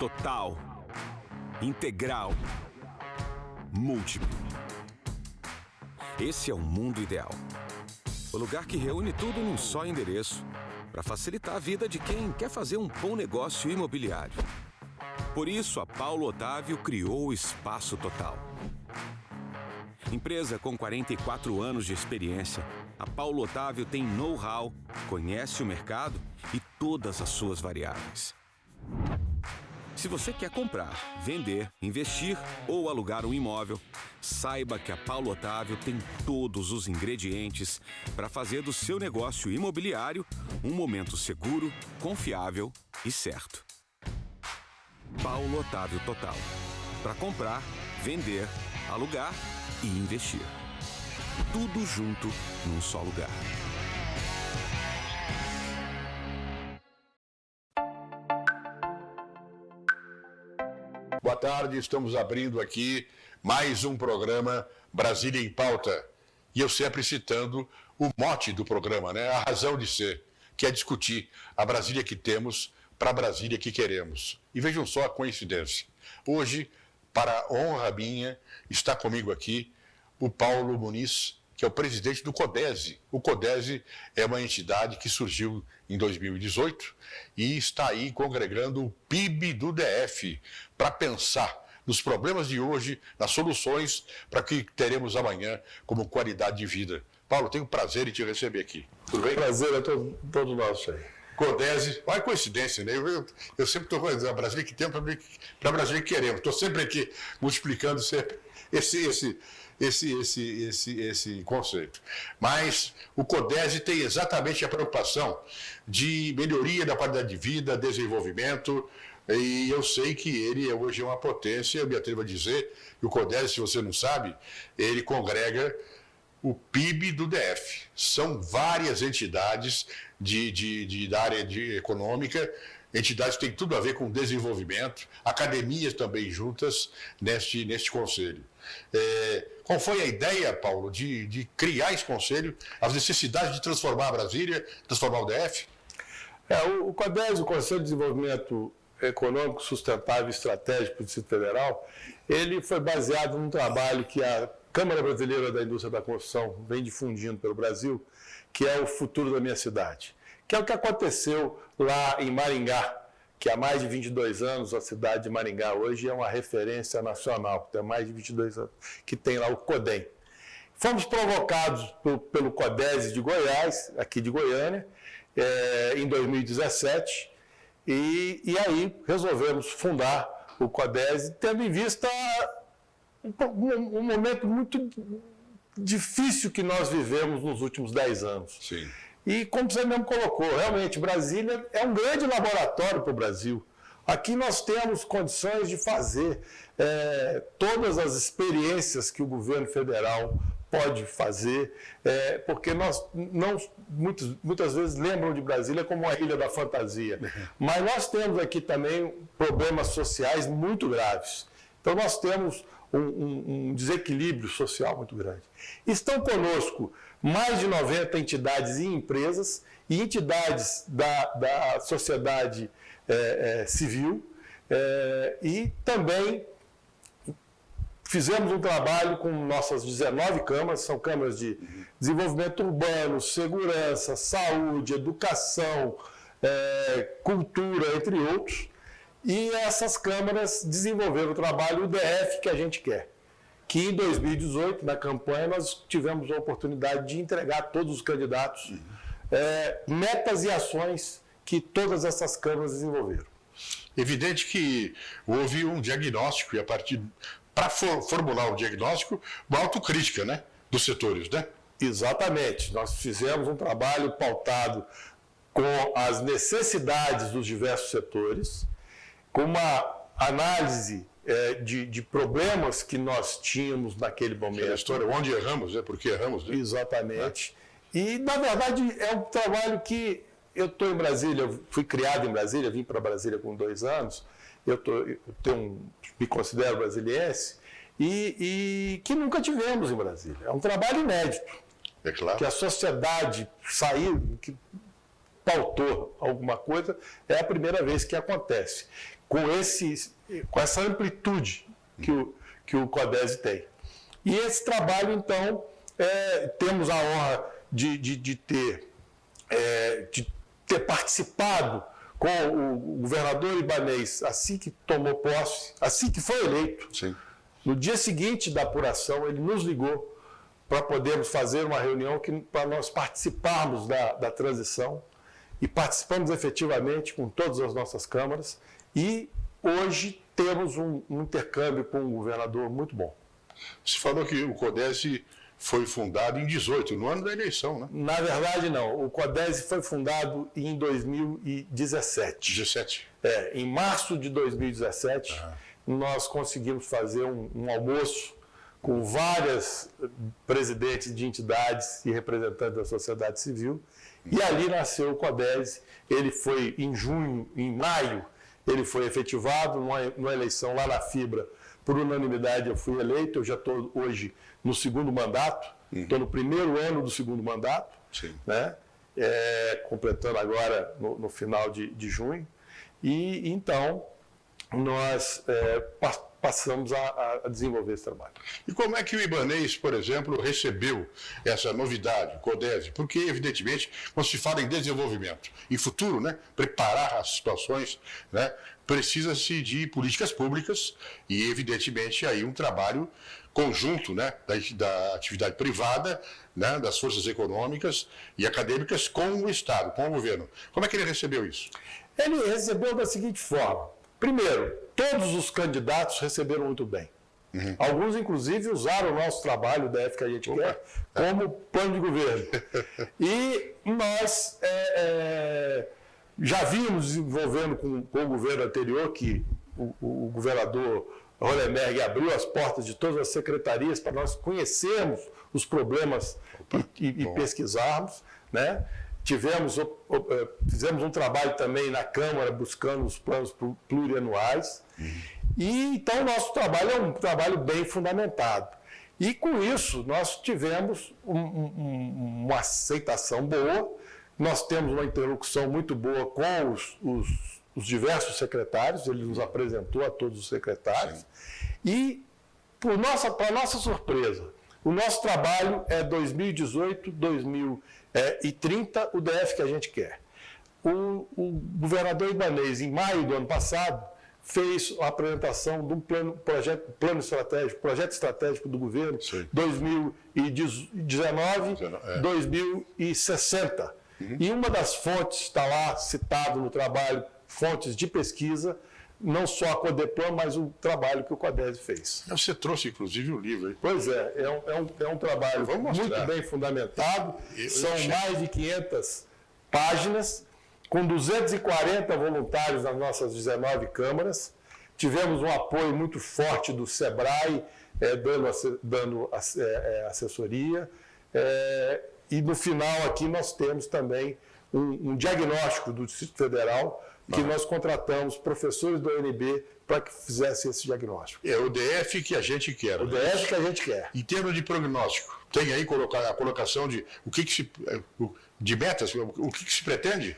total, integral, múltiplo. Esse é o mundo ideal. O lugar que reúne tudo num só endereço, para facilitar a vida de quem quer fazer um bom negócio imobiliário. Por isso, a Paulo Otávio criou o Espaço Total. Empresa com 44 anos de experiência, a Paulo Otávio tem know-how, conhece o mercado e todas as suas variáveis. Se você quer comprar, vender, investir ou alugar um imóvel, saiba que a Paulo Otávio tem todos os ingredientes para fazer do seu negócio imobiliário um momento seguro, confiável e certo. Paulo Otávio Total. Para comprar, vender, alugar e investir. Tudo junto num só lugar. Boa tarde, estamos abrindo aqui mais um programa Brasília em Pauta. E eu sempre citando o mote do programa, né? A razão de ser, que é discutir a Brasília que temos para a Brasília que queremos. E vejam só a coincidência. Hoje, para honra minha, está comigo aqui o Paulo Muniz, que é o presidente do CODESE. O CODESE é uma entidade que surgiu em 2018 e está aí congregando o PIB do DF para pensar nos problemas de hoje, nas soluções para que teremos amanhã como qualidade de vida. Paulo, tenho o prazer em te receber aqui. Tudo bem? Prazer é todo nosso aí. CODESE, olha a coincidência, né? Eu sempre estou falando, a Brasília que temos para a Brasília que queremos. Estou sempre aqui multiplicando sempre esse conceito. Mas o CODESE tem exatamente a preocupação de melhoria da qualidade de vida, desenvolvimento, e eu sei que ele hoje é uma potência, eu me atrevo a dizer, e o CODESE, se você não sabe, ele congrega o PIB do DF. São várias entidades da área econômica, entidades que têm tudo a ver com desenvolvimento, academias também juntas neste conselho. Qual foi a ideia, Paulo, de criar esse conselho, as necessidades de transformar a Brasília, transformar o DF? O CODESE, o Conselho de Desenvolvimento Econômico Sustentável e Estratégico do Distrito Federal, ele foi baseado num trabalho que a Câmara Brasileira da Indústria da Construção vem difundindo pelo Brasil, que é o Futuro da Minha Cidade, que é o que aconteceu lá em Maringá, que há mais de 22 anos, a cidade de Maringá hoje é uma referência nacional, tem mais de 22 anos, que tem lá o CODEM. Fomos provocados pelo CODESE de Goiás, aqui de Goiânia, em 2017, e aí resolvemos fundar o CODESE, tendo em vista um momento muito difícil que nós vivemos nos últimos 10 anos. Sim. E como você mesmo colocou, realmente, Brasília é um grande laboratório para o Brasil. Aqui nós temos condições de fazer todas as experiências que o governo federal pode fazer, porque nós muitas vezes lembram de Brasília como uma ilha da fantasia. Mas nós temos aqui também problemas sociais muito graves. Então nós temos um desequilíbrio social muito grande. Estão conosco mais de 90 entidades e empresas e entidades da sociedade civil e também fizemos um trabalho com nossas 19 câmaras, são câmaras de desenvolvimento urbano, segurança, saúde, educação, cultura, entre outros. E essas câmaras desenvolveram o trabalho UDF que a gente quer. Que em 2018, na campanha, nós tivemos a oportunidade de entregar a todos os candidatos metas e ações que todas essas câmaras desenvolveram. Evidente que houve um diagnóstico e a partir, para formular o diagnóstico, uma autocrítica, né, dos setores, né? Exatamente. Nós fizemos um trabalho pautado com as necessidades dos diversos setores, com uma análise de problemas que nós tínhamos naquele momento. A história, onde erramos, porque erramos. Né? Exatamente. E, na verdade, é um trabalho que eu estou em Brasília, eu fui criado em Brasília, vim para Brasília com 2 anos, me considero brasiliense, e que nunca tivemos em Brasília. É um trabalho inédito. É claro. Que a sociedade saiu, que pautou alguma coisa, é a primeira vez que acontece, com essa amplitude que o CODESE tem. E esse trabalho, então, temos a honra de ter participado com o governador ibanês assim que tomou posse, assim que foi eleito. Sim. No dia seguinte da apuração, ele nos ligou para podermos fazer uma reunião para nós participarmos da transição, e participamos efetivamente com todas as nossas câmaras, e hoje temos um intercâmbio com o governador muito bom. Você falou que o CODESE foi fundado em 18, no ano da eleição, né? Na verdade, não. O CODESE foi fundado em 2017. 17? Em março de 2017, nós conseguimos fazer um almoço com várias presidentes de entidades e representantes da sociedade civil, e ali nasceu o CODESE. Ele foi em maio, ele foi efetivado numa eleição lá na Fibra. Por unanimidade eu fui eleito, eu já estou hoje no segundo mandato, estou no primeiro ano do segundo mandato, né? Completando agora no final de junho, e então nós passamos a desenvolver esse trabalho. E como é que o ibanês, por exemplo, recebeu essa novidade, o CODESE? Porque, evidentemente, quando se fala em desenvolvimento e futuro, né, preparar as situações, né, precisa-se de políticas públicas e, evidentemente, aí um trabalho conjunto, né, da atividade privada, né, das forças econômicas e acadêmicas com o Estado, com o governo. Como é que ele recebeu isso? Ele recebeu da seguinte forma. Primeiro, todos os candidatos receberam muito bem. Alguns, inclusive, usaram o nosso trabalho, o DF que a gente quer, como plano de governo. E nós já vimos desenvolvendo com o governo anterior, que o governador Hollenberg abriu as portas de todas as secretarias para nós conhecermos os problemas e pesquisarmos, né? Fizemos um trabalho também na Câmara, buscando os planos plurianuais. E então o nosso trabalho é um trabalho bem fundamentado. E com isso nós tivemos uma aceitação boa, nós temos uma interlocução muito boa com os diversos secretários, ele nos apresentou a todos os secretários. E, para nossa surpresa, o nosso trabalho é 2018, 2030, o DF que a gente quer. O governador ibanês, em maio do ano passado, fez a apresentação de um projeto estratégico do governo, 2019-2060. E uma das fontes, está lá citado no trabalho, fontes de pesquisa, não só a Codeplan, mas o trabalho que o CODESE fez. Você trouxe, inclusive, o livro aí. Pois é um trabalho muito bem fundamentado, são mais de 500 páginas, com 240 voluntários nas nossas 19 câmaras. Tivemos um apoio muito forte do SEBRAE, dando assessoria. E no final aqui nós temos também um diagnóstico do Distrito Federal, que nós contratamos professores do UNB para que fizessem esse diagnóstico. É o DF que a gente quer. O DF que a gente quer. Em termos de prognóstico, tem aí a colocação de de metas, o que se pretende?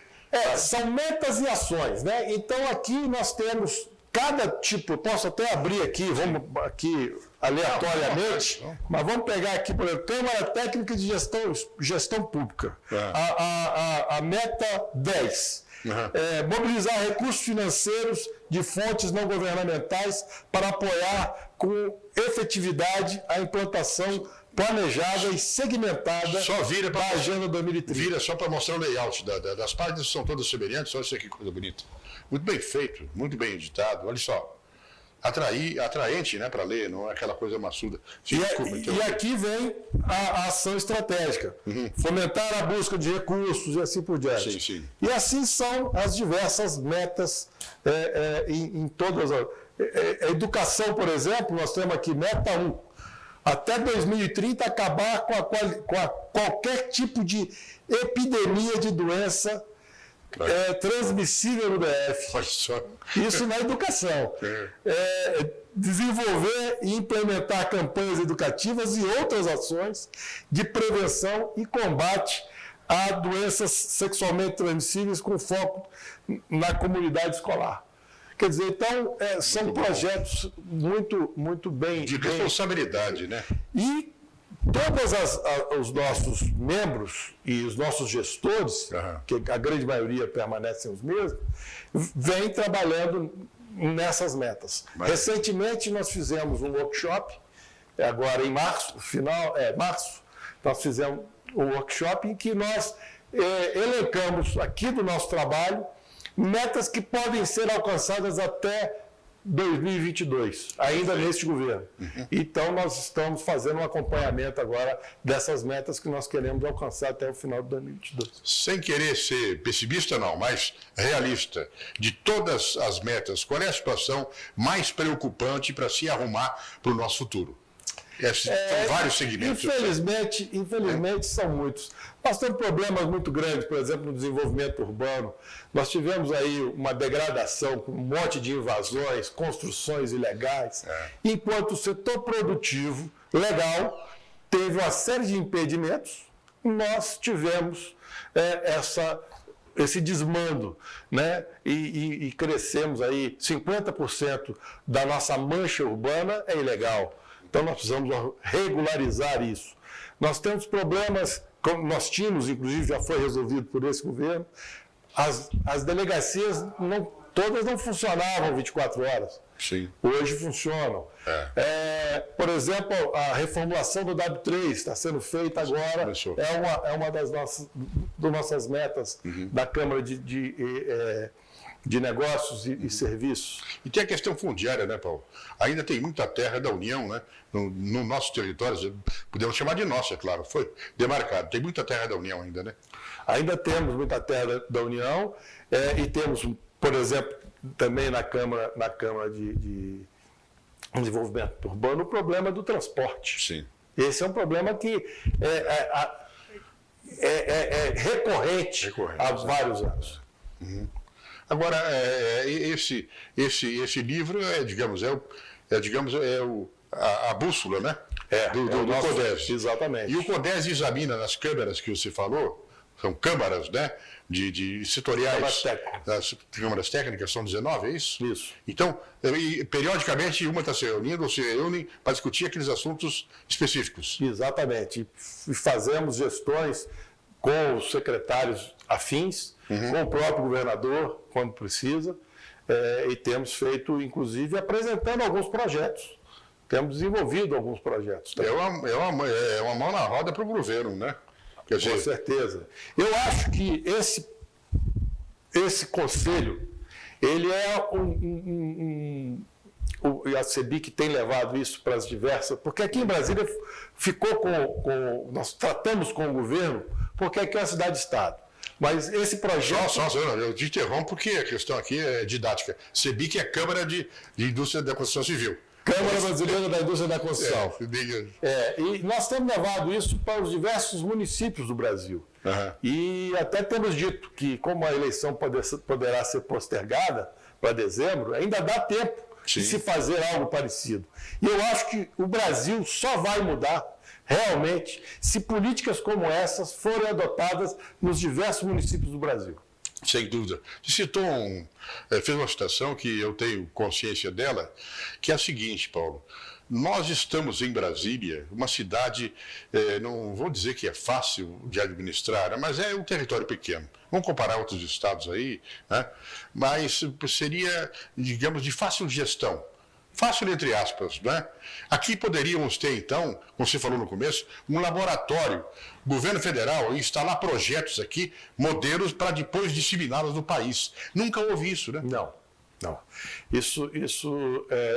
São metas e ações, né? Então aqui nós temos cada tipo, posso até abrir aqui, vamos aqui aleatoriamente, mas vamos pegar aqui, por exemplo, Câmara Técnica de Gestão Pública. A meta 10. Mobilizar recursos financeiros de fontes não governamentais para apoiar com efetividade a implantação planejada e segmentada da Agenda 2030. Vira só para mostrar o layout das páginas, são todas semelhantes, olha isso aqui, coisa bonita. Muito bem feito, muito bem editado, olha só. Atraente, né, para ler, não é aquela coisa maçuda. E aqui vem a ação estratégica. Fomentar a busca de recursos e assim por diante. Sim. E assim são as diversas metas em todas as... A educação, por exemplo, nós temos aqui meta 1. Até 2030 acabar com qualquer tipo de epidemia de doença transmissível no DF. Isso na educação. Desenvolver e implementar campanhas educativas e outras ações de prevenção e combate a doenças sexualmente transmissíveis com foco na comunidade escolar. Quer dizer, então, são projetos muito bem... De responsabilidade, né? E todos os nossos membros e os nossos gestores, que a grande maioria permanecem os mesmos, vêm trabalhando nessas metas. Recentemente, nós fizemos um workshop, agora em março, nós fizemos um workshop em que nós elencamos aqui do nosso trabalho metas que podem ser alcançadas até 2022, ainda neste governo. Então, nós estamos fazendo um acompanhamento agora dessas metas que nós queremos alcançar até o final de 2022. Sem querer ser pessimista, não, mas realista, de todas as metas, qual é a situação mais preocupante para se arrumar para o nosso futuro? São vários segmentos. Infelizmente são muitos. Nós temos problemas muito grandes, por exemplo, no desenvolvimento urbano. Nós tivemos aí uma degradação com um monte de invasões, construções ilegais, enquanto o setor produtivo legal teve uma série de impedimentos, nós tivemos esse desmando, né? E crescemos aí, 50% da nossa mancha urbana é ilegal. Então, nós precisamos regularizar isso. Nós temos problemas, como nós tínhamos, inclusive já foi resolvido por esse governo, as delegacias, todas não funcionavam 24 horas. Sim. Hoje funcionam. Por exemplo, a reformulação do W3 está sendo feita agora, é uma das nossas metas da Câmara de Negócios e Serviços. E tem a questão fundiária, né, Paulo? Ainda tem muita terra da União, né? No nosso território, podemos chamar de nosso, é claro, foi demarcado. Tem muita terra da União ainda, né? Ainda temos muita terra da União e temos, por exemplo, também na Câmara de Desenvolvimento Urbano, o problema do transporte. Sim. Esse é um problema que é recorrente há vários anos. Agora, esse livro a bússola, né? Do CODES. Exatamente. E o CODES examina nas câmaras que você falou, são câmaras, né? De setoriais. Das câmaras técnicas, são 19, é isso? Isso. Então, periodicamente, uma está se reunindo ou se reúnem para discutir aqueles assuntos específicos. Exatamente. E fazemos gestões com os secretários afins, com o próprio governador, quando precisa, e temos feito, inclusive, apresentando alguns projetos. Temos desenvolvido alguns projetos também. É uma mão na roda para o governo, né? Com certeza. Eu acho que esse conselho, ele é a CEBIC tem levado isso para as diversas, porque aqui em Brasília nós tratamos com o governo, porque aqui é uma cidade-estado. Mas esse projeto... Eu te interrompo porque a questão aqui é didática. CEBIC é a Câmara de Indústria da Construção Civil. Câmara Brasileira da Indústria da Construção. E nós temos levado isso para os diversos municípios do Brasil. E até temos dito que, como a eleição poderá ser postergada para dezembro, ainda dá tempo de se fazer algo parecido. E eu acho que o Brasil só vai mudar realmente se políticas como essas forem adotadas nos diversos municípios do Brasil. Sem dúvida. Você citou fez uma citação que eu tenho consciência dela, que é a seguinte, Paulo. Nós estamos em Brasília, uma cidade, não vou dizer que é fácil de administrar, mas é um território pequeno. Vamos comparar outros estados aí, né? Mas seria, digamos, de fácil gestão. Fácil entre aspas, né? Aqui poderíamos ter, então, como você falou no começo, um laboratório, governo federal, instalar projetos aqui, modelos para depois disseminá-los no país. Nunca houve isso, né? Não.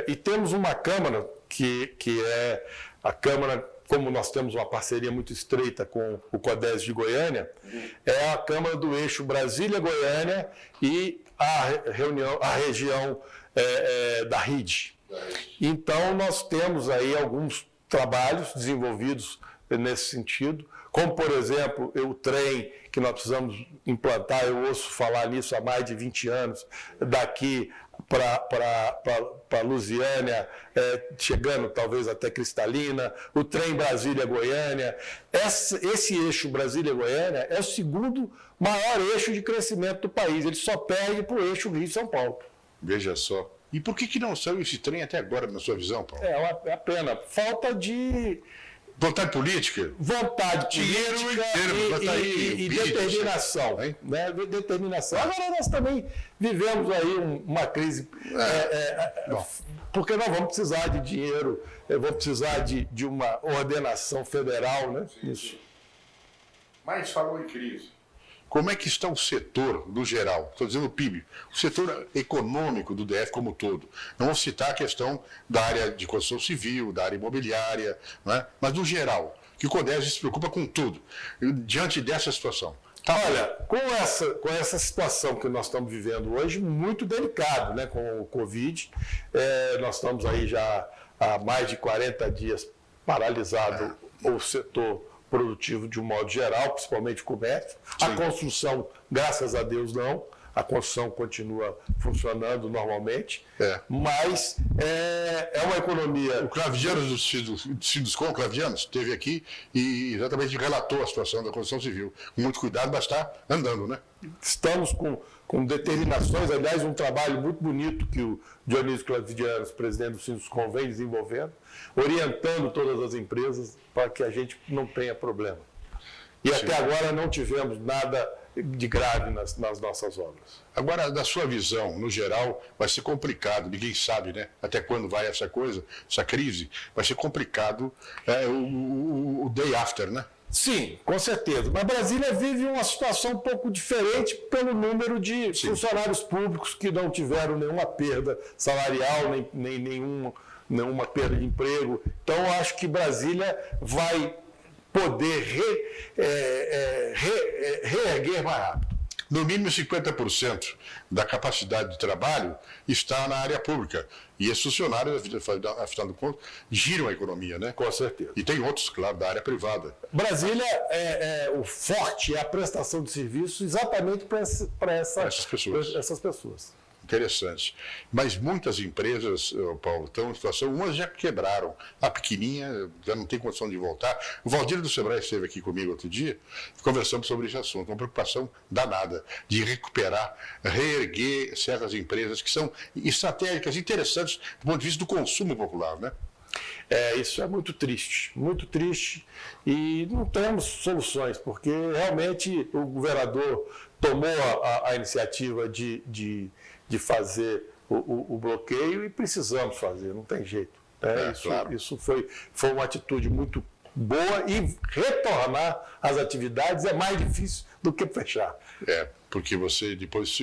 E temos uma Câmara que é a Câmara, como nós temos uma parceria muito estreita com o CODES de Goiânia, é a Câmara do eixo Brasília-Goiânia e a região da RID. Então, nós temos aí alguns trabalhos desenvolvidos nesse sentido, como, por exemplo, o trem que nós precisamos implantar, eu ouço falar nisso há mais de 20 anos, daqui para Lusiânia, chegando talvez até Cristalina, o trem Brasília-Goiânia. Esse eixo Brasília-Goiânia é o segundo maior eixo de crescimento do país, ele só perde para o eixo Rio-São Paulo. Veja só. E por que não saiu esse trem até agora, na sua visão, Paulo? É uma pena. Falta de... Vontade política? Vontade política e determinação. Né? Determinação. Agora nós também vivemos aí uma crise, porque nós vamos precisar de dinheiro, vamos precisar de uma ordenação federal, né? Isso. Mas falou em crise. Como é que está o setor, no geral, estou dizendo o PIB, o setor econômico do DF como um todo? Não vou citar a questão da área de construção civil, da área imobiliária, né? Mas no geral, que o CODES se preocupa com tudo, diante dessa situação. Olha, com essa situação que nós estamos vivendo hoje, muito delicado, né, com o Covid, nós estamos aí já há mais de 40 dias paralisado o setor produtivo de um modo geral, principalmente o comércio. Sim. A construção, graças a Deus, não. A construção continua funcionando normalmente, mas é uma economia... O Clavidiano do Sinduscom, Clavidiano, esteve aqui e exatamente relatou a situação da construção civil. Com muito cuidado, mas está andando, né? Estamos com determinações, aliás, um trabalho muito bonito que o Dionísio Clavidiano, presidente do Sinduscom, vem desenvolvendo, orientando todas as empresas para que a gente não tenha problema. E Sim. Até agora não tivemos nada de grave nas nossas obras. Agora, da sua visão, no geral, vai ser complicado, ninguém sabe, né? Até quando vai essa coisa, essa crise, vai ser complicado o day after, né? Sim, com certeza. Mas Brasília vive uma situação um pouco diferente pelo número de funcionários públicos que não tiveram nenhuma perda salarial, nem nenhuma perda de emprego. Então, eu acho que Brasília vai poder reerguer mais rápido. No mínimo 50% da capacidade de trabalho está na área pública. E esses funcionários, afinal de contas, giram a economia, né? Com certeza. E tem outros, claro, da área privada. Brasília, o forte é a prestação de serviços exatamente para essas pessoas. Interessante. Mas muitas empresas, Paulo, estão em situação, umas já quebraram. A pequenininha já não tem condição de voltar. O Valdir do Sebrae esteve aqui comigo outro dia e conversamos sobre esse assunto. Uma preocupação danada de recuperar, reerguer certas empresas que são estratégicas, interessantes do ponto de vista do consumo popular, né? Isso é muito triste e não temos soluções, porque realmente o governador tomou a iniciativa de fazer o bloqueio e precisamos fazer, não tem jeito. Claro. Isso foi uma atitude muito boa e retornar às atividades é mais difícil do que fechar. Porque você depois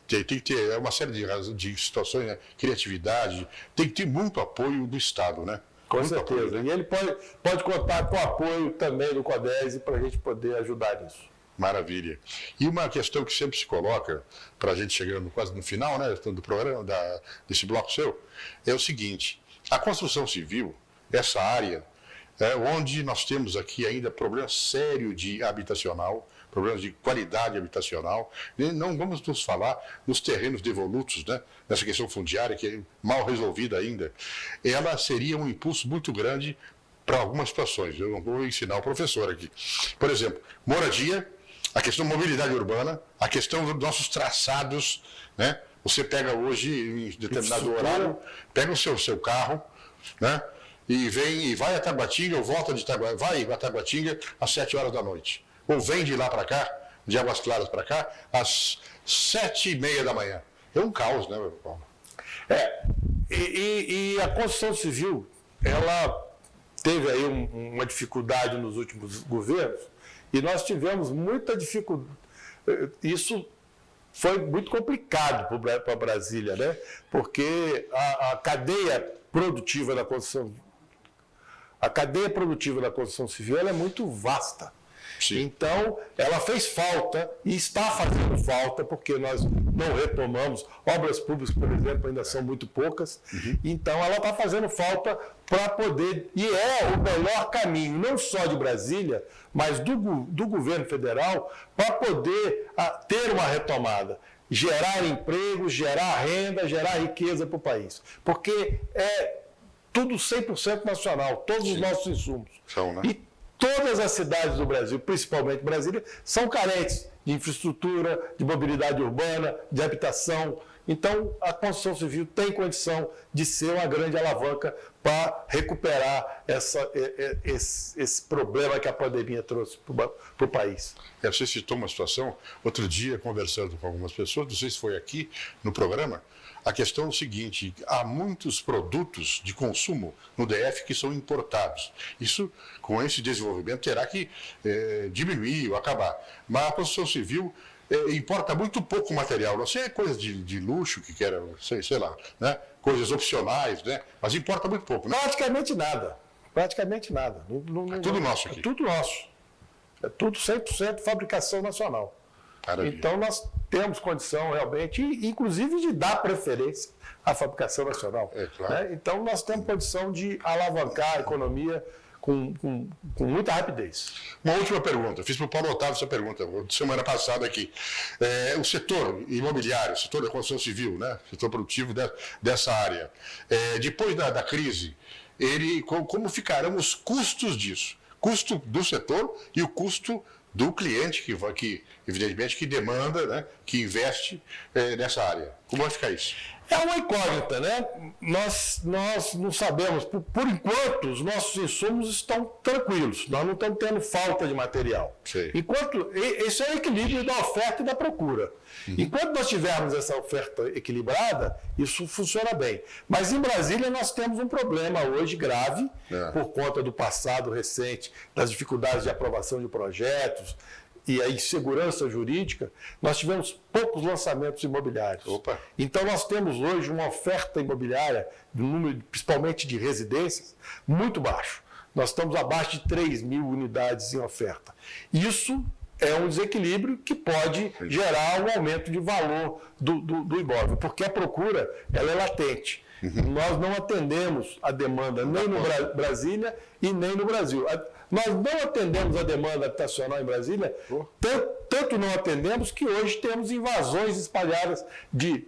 tem que ter uma série de situações, né? Criatividade, tem que ter muito apoio do Estado, né? Com muito certeza. Apoio, né? E ele pode contar com o apoio também do CODES para a gente poder ajudar nisso. Maravilha. E uma questão que sempre se coloca, para a gente chegando quase no final, né, do programa, desse bloco seu, é o seguinte: a construção civil, essa área, onde nós temos aqui ainda problema sério de habitacional, problemas de qualidade habitacional, e não vamos nos falar nos terrenos devolutos, né, nessa questão fundiária que é mal resolvida ainda, ela seria um impulso muito grande para algumas situações. Eu não vou ensinar o professor aqui. Por exemplo, moradia, a questão da mobilidade urbana, a questão dos nossos traçados, né? Você pega hoje, em determinado horário, pega o seu carro, né? E vai a Taguatinga, ou volta de Taguatinga, vai a Taguatinga às 7 horas da noite. Ou vem de lá para cá, de Águas Claras para cá, às 7h30 da manhã. É um caos, né, Paulo? E a construção civil, ela teve aí uma dificuldade nos últimos governos, e nós tivemos muita dificuldade. Isso foi muito complicado para Brasília, né? Porque a cadeia produtiva da construção civil ela é muito vasta. Sim. Então, ela fez falta e está fazendo falta, porque nós não retomamos. Obras públicas, por exemplo, ainda são muito poucas. Então, ela está fazendo falta para poder... E é o melhor caminho, não só de Brasília, mas do governo federal, para poder ter uma retomada. Gerar empregos, gerar renda, gerar riqueza para o país. Porque é tudo 100% nacional, todos os nossos insumos. São, né? E todas as cidades do Brasil, principalmente Brasília, são carentes de infraestrutura, de mobilidade urbana, de habitação. Então, a construção civil tem condição de ser uma grande alavanca para recuperar esse problema que a pandemia trouxe para o país. Você citou uma situação, outro dia, conversando com algumas pessoas, não sei se foi aqui no programa, a questão é o seguinte: há muitos produtos de consumo no DF que são importados. Isso, com esse desenvolvimento, terá que diminuir ou acabar. Mas a construção civil importa muito pouco material. Não sei, é coisa de luxo que quer, sei lá, né? Coisas opcionais, né? Mas importa muito pouco. Né? Praticamente nada. Praticamente nada. É tudo nosso aqui. É tudo nosso. É tudo 100% fabricação nacional. Maravilha. Então, nós temos condição realmente, inclusive, de dar preferência à fabricação nacional. Claro. Né? Então, nós temos condição de alavancar a economia com muita rapidez. Uma última pergunta. Fiz para o Paulo Otávio essa pergunta, semana passada aqui. O setor imobiliário, o setor da construção civil, né? Setor produtivo dessa área. Depois da crise, como ficarão os custos disso? Custo do setor e o custo do cliente que evidentemente, que demanda, né, que investe nessa área. Como vai ficar isso? É uma incógnita, né? Nós não sabemos. Por enquanto, os nossos insumos estão tranquilos. Nós não estamos tendo falta de material. Sim. Esse é o equilíbrio da oferta e da procura. Enquanto nós tivermos essa oferta equilibrada, isso funciona bem. Mas em Brasília nós temos um problema hoje grave, por conta do passado recente, das dificuldades de aprovação de projetos e a insegurança jurídica. Nós tivemos poucos lançamentos imobiliários. Opa. Então nós temos hoje uma oferta imobiliária, de número, principalmente de residências, muito baixo. Nós estamos abaixo de 3 mil unidades em oferta. Isso é um desequilíbrio que pode gerar um aumento de valor do imóvel, porque a procura ela é latente. Nós não atendemos a demanda nem no Brasília e nem no Brasil. Nós não atendemos a demanda habitacional em Brasília, tanto não atendemos que hoje temos invasões espalhadas de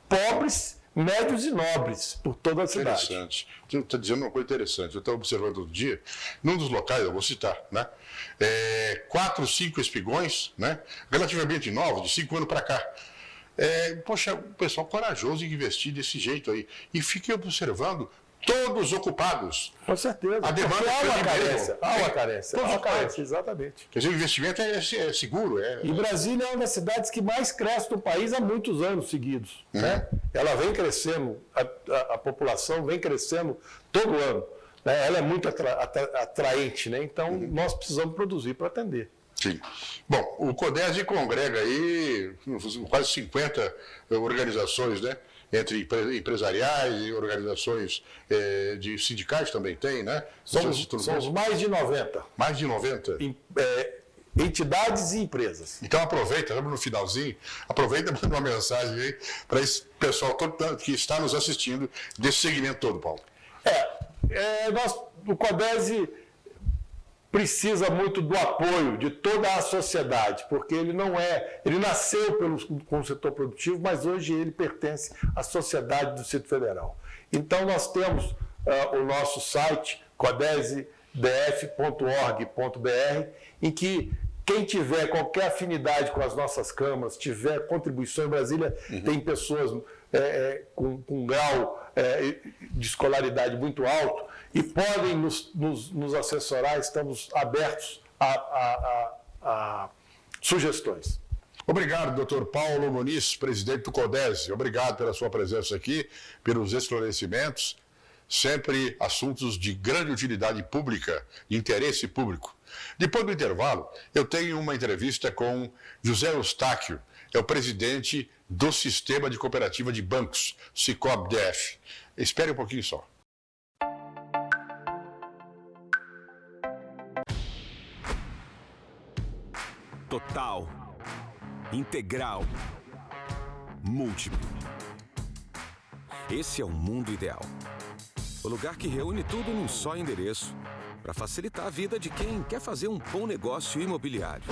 pobres, médios e nobres por toda a cidade. Interessante. Você está dizendo uma coisa interessante. Eu estava observando outro dia, num dos locais, eu vou citar, né? 4, 5 espigões, né? Relativamente novos, de 5 anos para cá. Poxa, o pessoal corajoso em investir desse jeito aí. E fiquei observando todos ocupados. Com certeza. A demanda há uma carência. Há uma carência. carência, exatamente. Quer dizer, o investimento é seguro. E Brasília é uma das cidades que mais cresce no país há muitos anos seguidos. Né? Ela vem crescendo, a população vem crescendo todo ano. Né? Ela é muito atraente, né? Então nós precisamos produzir para atender. Sim. Bom, o CODESE congrega aí quase 50 organizações, né? Entre empresariais e organizações de sindicais também tem, né? Somos mais de 90. Mais de 90? Entidades e empresas. Então aproveita, no finalzinho, aproveita e manda uma mensagem aí para esse pessoal todo que está nos assistindo desse segmento todo, Paulo. O CODESE precisa muito do apoio de toda a sociedade, porque ele nasceu com o setor produtivo, mas hoje ele pertence à sociedade do Distrito Federal. Então nós temos o nosso site, codesdf.org.br, em que quem tiver qualquer afinidade com as nossas câmaras, tiver contribuição em Brasília, tem pessoas com grau de escolaridade muito alto, e podem nos assessorar, estamos abertos a sugestões. Obrigado, doutor Paulo Muniz, presidente do CODESE. Obrigado pela sua presença aqui, pelos esclarecimentos. Sempre assuntos de grande utilidade pública, de interesse público. Depois do intervalo, eu tenho uma entrevista com José Eustáquio, é o presidente do Sistema de Cooperativa de Bancos, Sicob-DF. Espere um pouquinho só. Total, integral, múltiplo. Esse é o mundo ideal. O lugar que reúne tudo num só endereço para facilitar a vida de quem quer fazer um bom negócio imobiliário.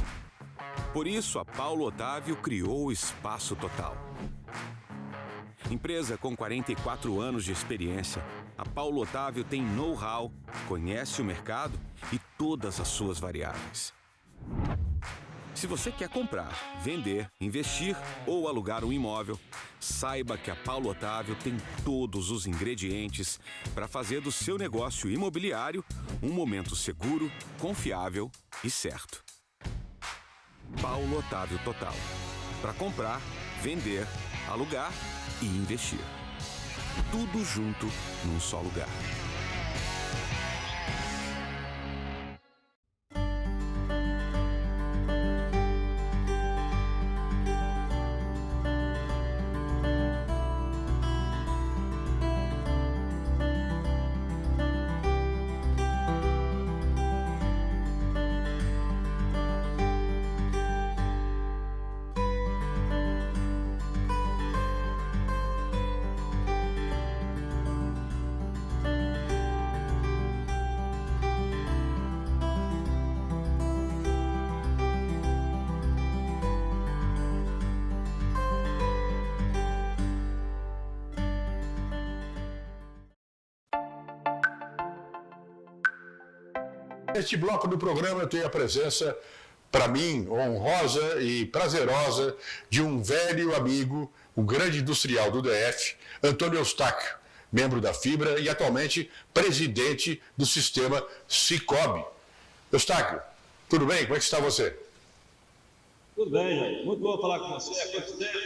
Por isso, a Paulo Otávio criou o Espaço Total. Empresa com 44 anos de experiência, a Paulo Otávio tem know-how, conhece o mercado e todas as suas variáveis. Se você quer comprar, vender, investir ou alugar um imóvel, saiba que a Paulo Otávio tem todos os ingredientes para fazer do seu negócio imobiliário um momento seguro, confiável e certo. Paulo Otávio Total. Para comprar, vender, alugar e investir. Tudo junto num só lugar. Neste bloco do programa eu tenho a presença, para mim, honrosa e prazerosa, de um velho amigo, um grande industrial do DF, Antônio Eustáquio, membro da Fibra e atualmente presidente do sistema Sicoob. Eustáquio, tudo bem? Como é que está você? Tudo bem, Jair. Muito bom falar com você. Há quanto tempo?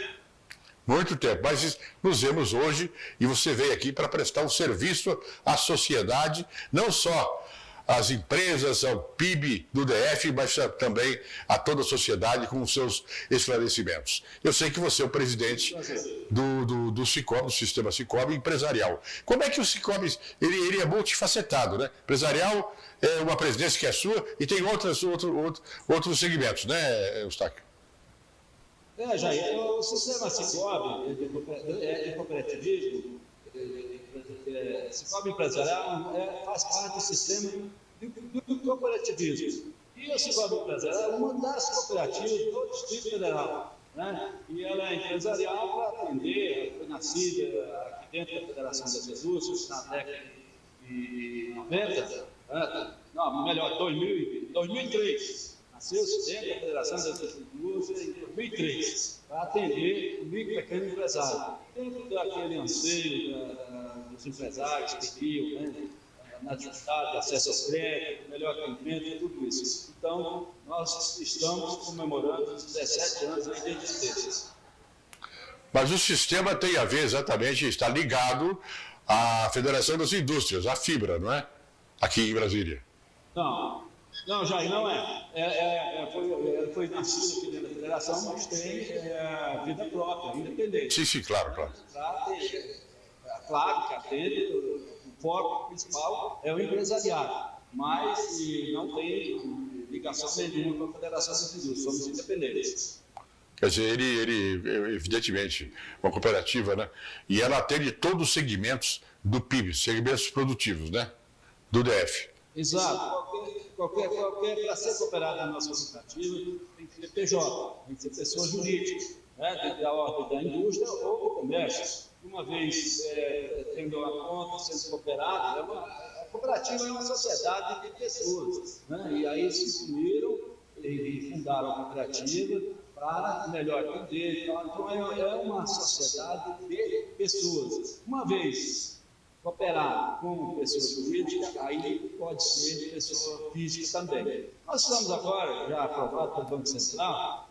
Muito tempo, mas nos vemos hoje e você veio aqui para prestar um serviço à sociedade, não só às empresas, ao PIB do DF, mas também a toda a sociedade com os seus esclarecimentos. Eu sei que você é o presidente do Sicoob, do sistema Sicoob empresarial. Como é que o Sicoob, ele é multifacetado, né? Empresarial é uma presidência que é sua e tem outros segmentos, né, Eustáquio? Jair, o sistema Sicoob de cooperativismo, Sicoob empresarial faz parte do sistema do cooperativismo. E o Sicoob empresarial é uma das cooperativas do Distrito Federal, né? E ela é empresarial para atender, foi nascida aqui dentro da Federação das Indústrias na década de 90, não, melhor, 2003. Nasceu-se dentro da Federação das Indústrias em 2003, para atender o micro e pequeno empresário, dentro daquele anseio dos empresários que queriam, né, na dificuldade de acesso ao crédito, melhor atendimento, tudo isso. Então, nós estamos comemorando os 17 anos de existência. Mas o sistema tem a ver exatamente, está ligado à Federação das Indústrias, à Fibra, não é? Aqui em Brasília. Não, Jair, não é. Foi nascido aqui dentro da federação, mas tem vida própria, independente. Sim, claro. Claro que atende, o foco principal é o empresariado, mas não tem ligação nenhuma com a Federação das Indústrias, somos independentes. Quer dizer, ele evidentemente, uma cooperativa, né? E ela atende todos os segmentos do PIB, segmentos produtivos, né? Do DF. Exato. Para ser cooperado na nossa cooperativa, tem que ser PJ, tem que ser pessoa jurídica, né, da ordem da indústria ou do comércio. Uma vez tendo uma conta, sendo cooperado, a cooperativa é uma sociedade de pessoas, né, e aí se uniram e fundaram a cooperativa para melhor atender. Então é uma sociedade de pessoas. Uma vez cooperar com pessoa jurídica, aí pode ser pessoa física também. Nós estamos agora, já aprovado pelo Banco Central,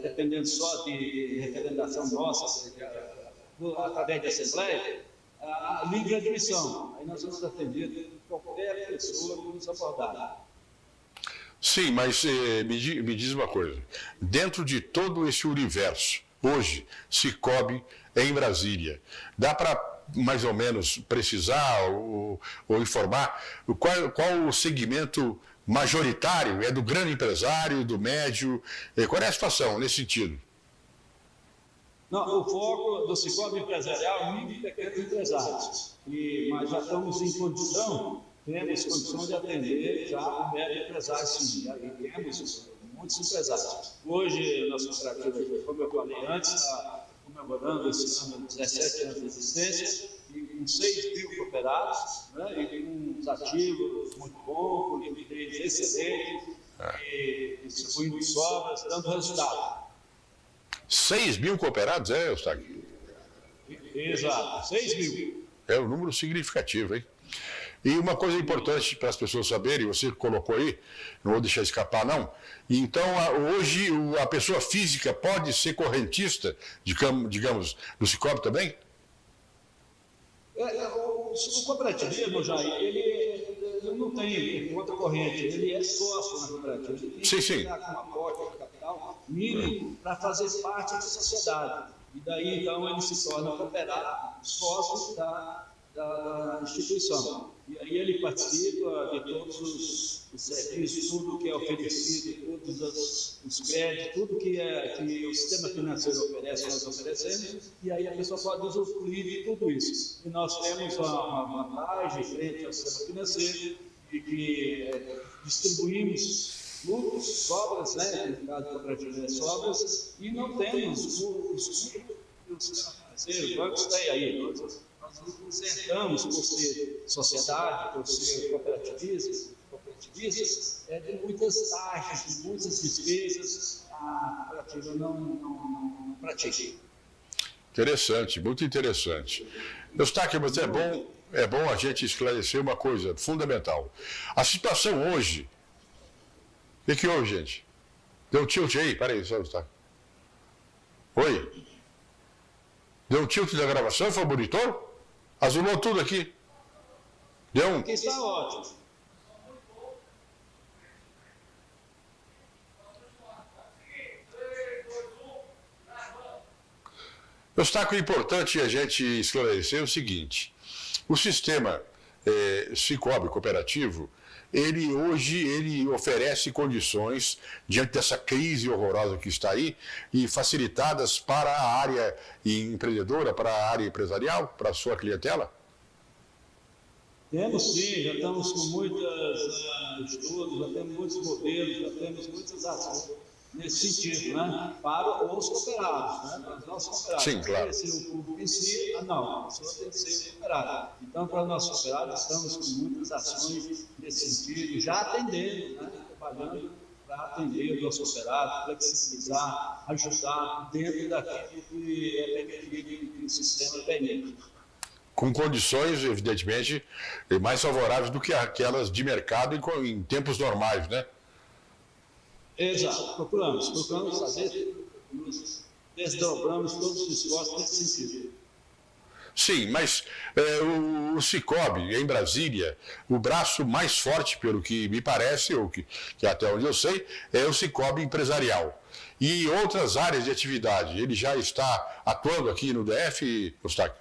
dependendo só de referendação nossa, através da Assembleia, a livre admissão. Aí nós vamos atender qualquer pessoa que nos abordar. Sim, mas me diz uma coisa. Dentro de todo esse universo, hoje, Sicoob em Brasília, dá para mais ou menos precisar ou informar qual o segmento majoritário? É do grande empresário, do médio? Qual é a situação nesse sentido? Não, o foco do Cicobi empresarial é micro e pequenos empresários. Mas já estamos em condição, temos condição de atender já o médio empresário, sim. E temos muitos empresários. Hoje, nossa cooperativa, como eu falei antes, está comemorando esse ano 17 anos de existência, e com 6 mil cooperados, né, e com uns ativos muito bons, com liquidez excelente, e distribuindo sobras, dando resultado. 6 mil cooperados, Eustáquio? Exato, 6 mil. É um número significativo, hein? E uma coisa importante para as pessoas saberem, você colocou aí, não vou deixar escapar não, então hoje a pessoa física pode ser correntista, digamos, do Cicobi também? O cooperativismo, Jair, ele não tem conta corrente, ele é sócio na cooperativa. Ele tem que estar com um aporte de capital mínimo para fazer parte da sociedade. E daí, então, ele se torna cooperado, sócio da instituição. E aí ele participa de todos os serviços, tudo que é oferecido, todos os créditos, tudo que o sistema financeiro oferece, nós oferecemos, e aí a pessoa pode usufruir de tudo isso. E nós temos uma vantagem frente ao sistema financeiro, de que distribuímos lucros, sobras, né, no caso do cooperativo, sobras, e não temos os lucros do sistema financeiro, bancos têm aí, nós representamos por ser sociedade, por ser cooperativistas, de muitas taxas, de muitas despesas, a cooperativa não pratica. Interessante, muito interessante. Eustáquio, mas é bom a gente esclarecer uma coisa fundamental. A situação hoje, o que houve, gente? Deu tilt aí? Peraí, só Eustáquio. Oi? Deu tilt da gravação? Foi o monitor? Azulou tudo aqui. Deu um... Aqui está ótimo. Eustáquio, é importante a gente esclarecer o seguinte. O sistema Cicobi cooperativo, ele hoje oferece condições, diante dessa crise horrorosa que está aí, e facilitadas para a área empreendedora, para a área empresarial, para a sua clientela? Temos sim, já estamos com muitos estudos, já temos muitos modelos, já temos muitas ações nesse sentido, né? Para os cooperados, né? Para os nossos cooperados. Sim, claro. O público em si, não, a pessoa tem que ser cooperada. Então, para os nossos cooperados, estamos com muitas ações nesse sentido, já atendendo, né? Trabalhando para atender o nosso cooperado, flexibilizar, ajudar dentro daquilo que é permitido que o sistema permite. Com condições, evidentemente, mais favoráveis do que aquelas de mercado em tempos normais, né? Exato, procuramos fazer, desdobramos todos os esforços nesse sentido. Sim, mas o Cicobi, em Brasília, o braço mais forte, pelo que me parece, ou que até onde eu sei, é o Cicobi empresarial. E outras áreas de atividade, ele já está atuando aqui no DF, Eustáquio?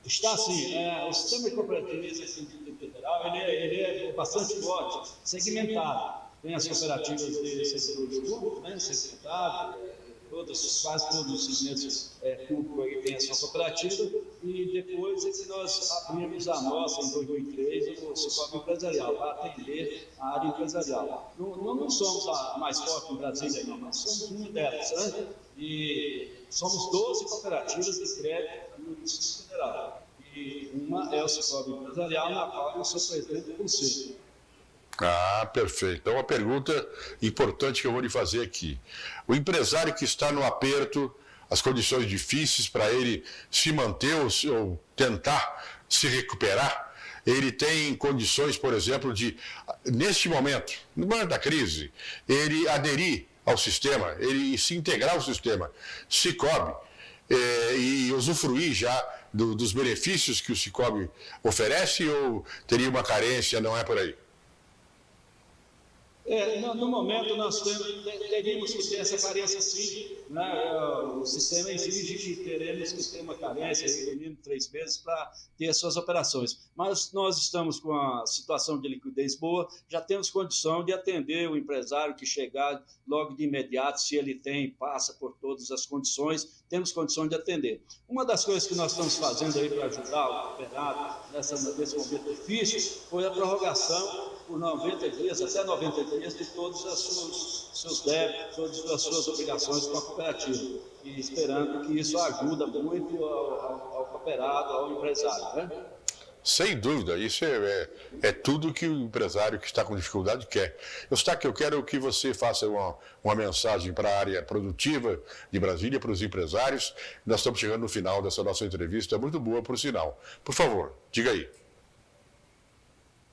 Está sim. O sistema cooperativista federal ele é bastante forte, segmentado. Tem as cooperativas de setores públicos, né, segmentado, quase todos os segmentos públicos aí têm a sua cooperativa, e depois é que nós abrimos a nossa, em 2003, o Cicobi empresarial, para atender a área empresarial. Não somos a mais forte em Brasília, não, mas somos uma delas, né? E somos 12 cooperativas de crédito no Distrito Federal. E uma é o Cicobi empresarial, na qual eu sou presidente do conselho. Ah, perfeito. Então, uma pergunta importante que eu vou lhe fazer aqui. O empresário que está no aperto, as condições difíceis para ele se manter ou tentar se recuperar, ele tem condições, por exemplo, de, neste momento, no momento da crise, ele aderir ao sistema, ele se integrar ao sistema Cicobi e usufruir já dos benefícios que o Cicobi oferece, ou teria uma carência, não é por aí? No momento, nós teríamos que ter essa carência, sim. Né? O sistema exige que teremos que ter uma carência, no mínimo 3 meses, para ter as suas operações. Mas nós estamos com a situação de liquidez boa, já temos condição de atender o empresário que chegar logo de imediato, se ele passa por todas as condições, temos condição de atender. Uma das coisas que nós estamos fazendo aí para ajudar o cooperado nesse momento difícil foi a prorrogação por 90 dias, até 90 dias, de todos os seus débitos, todas as suas obrigações com a cooperativa. E esperando que isso ajude muito ao cooperado, ao empresário. Né? Sem dúvida, isso é tudo que o empresário que está com dificuldade quer. Eu quero que você faça uma mensagem para a área produtiva de Brasília, para os empresários. Nós estamos chegando no final dessa nossa entrevista, muito boa, por sinal. Por favor, diga aí.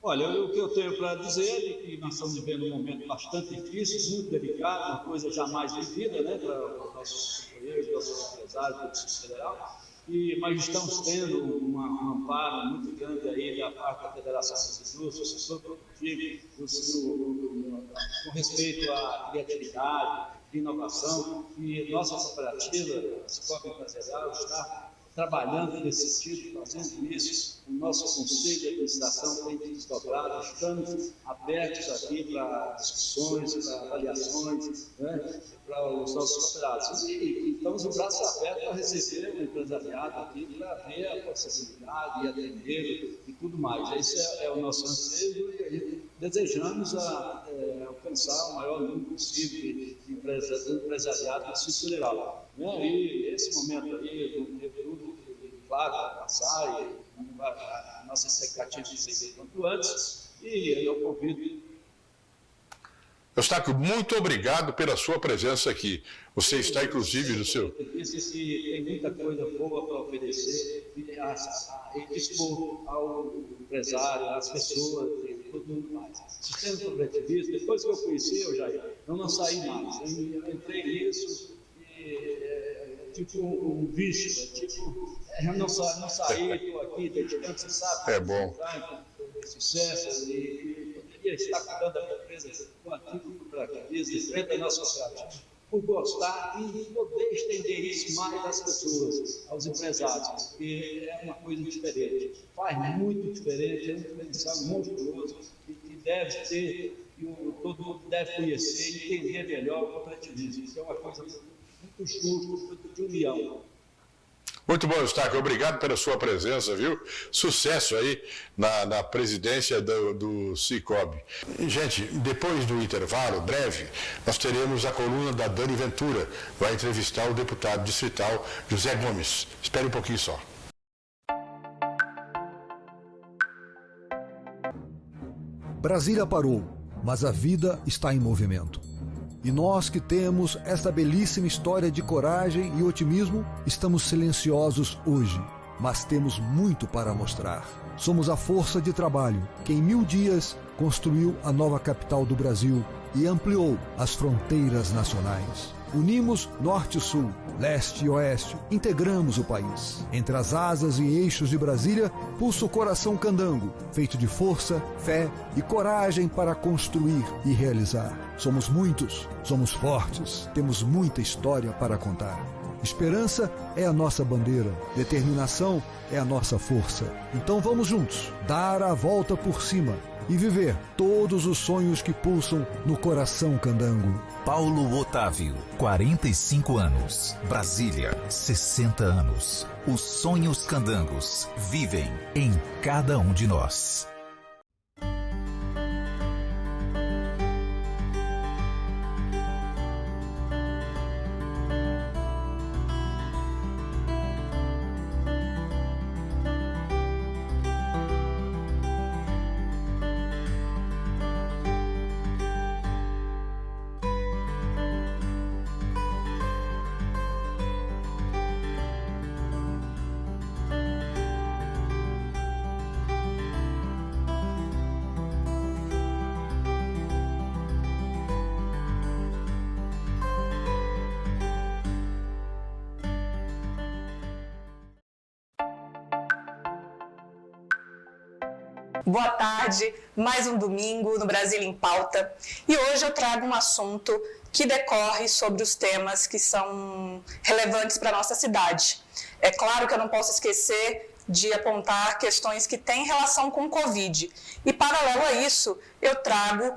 Olha, o que eu tenho para dizer é que nós estamos vivendo um momento bastante difícil, muito delicado, uma coisa jamais vivida, né, para os nossos companheiros, nossos empresários do Distrito Federal, mas estamos tendo um amparo muito grande aí da parte da Federação das Indústrias, do setor produtivo, com respeito à criatividade, inovação, e nossa cooperativa, a Cicobi Empresarial, está trabalhando nesse sentido, fazendo isso. O nosso Conselho de Administração tem desdobrado, estamos abertos aqui para discussões, para avaliações, né, para os nossos cooperados. E estamos de braços abertos para receber o empresariado aqui, para ver a possibilidade e atender e tudo mais. Esse é o nosso anseio e desejamos alcançar o maior número possível de empresariado do Distrito Federal. E esse momento aí, tudo, claro, vai passar, e a nossa expectativa de ser quanto antes, e eu convido. Eustáquio, muito obrigado pela sua presença aqui. Você está, inclusive, no seu... Tem muita coisa boa para oferecer e dispor ao empresário, às pessoas, e todo mundo mais. Sistema cooperativista, depois que eu conheci, eu não saí mais. Eu entrei nisso tipo um vício, não saí, estou aqui, dedicando, você sabe. É bom. Sucesso, e poderia estar cuidando da minha empresa com a título cooperativismo, de frente à nossa cooperativa, por gostar e poder estender isso mais às pessoas, aos empresários, porque é uma coisa diferente, faz muito diferente, é um diferencial monstruoso, que deve ter, todo mundo deve conhecer e entender melhor o cooperativismo. Isso é uma coisa muito justa, muito de união. Muito bom, Eustáquio. Obrigado pela sua presença, viu? Sucesso aí na presidência do Cicobi. Gente, depois do intervalo breve, nós teremos a coluna da Dani Ventura. Vai entrevistar o deputado distrital José Gomes. Espere um pouquinho só. Brasília parou, mas a vida está em movimento. E nós que temos esta belíssima história de coragem e otimismo, estamos silenciosos hoje, mas temos muito para mostrar. Somos a força de trabalho que em 1000 dias construiu a nova capital do Brasil e ampliou as fronteiras nacionais. Unimos norte e sul, leste e oeste, integramos o país. Entre as asas e eixos de Brasília, pulsa o coração candango, feito de força, fé e coragem para construir e realizar. Somos muitos, somos fortes, temos muita história para contar. Esperança é a nossa bandeira, determinação é a nossa força. Então vamos juntos, dar a volta por cima e viver todos os sonhos que pulsam no coração candango. Paulo Otávio, 45 anos. Brasília, 60 anos. Os sonhos candangos vivem em cada um de nós. boa tarde, mais um domingo no Brasília em Pauta. E hoje eu trago um assunto que decorre sobre os temas que são relevantes para a nossa cidade. É claro que eu não posso esquecer de apontar questões que têm relação com o Covid. E, paralelo a isso, eu trago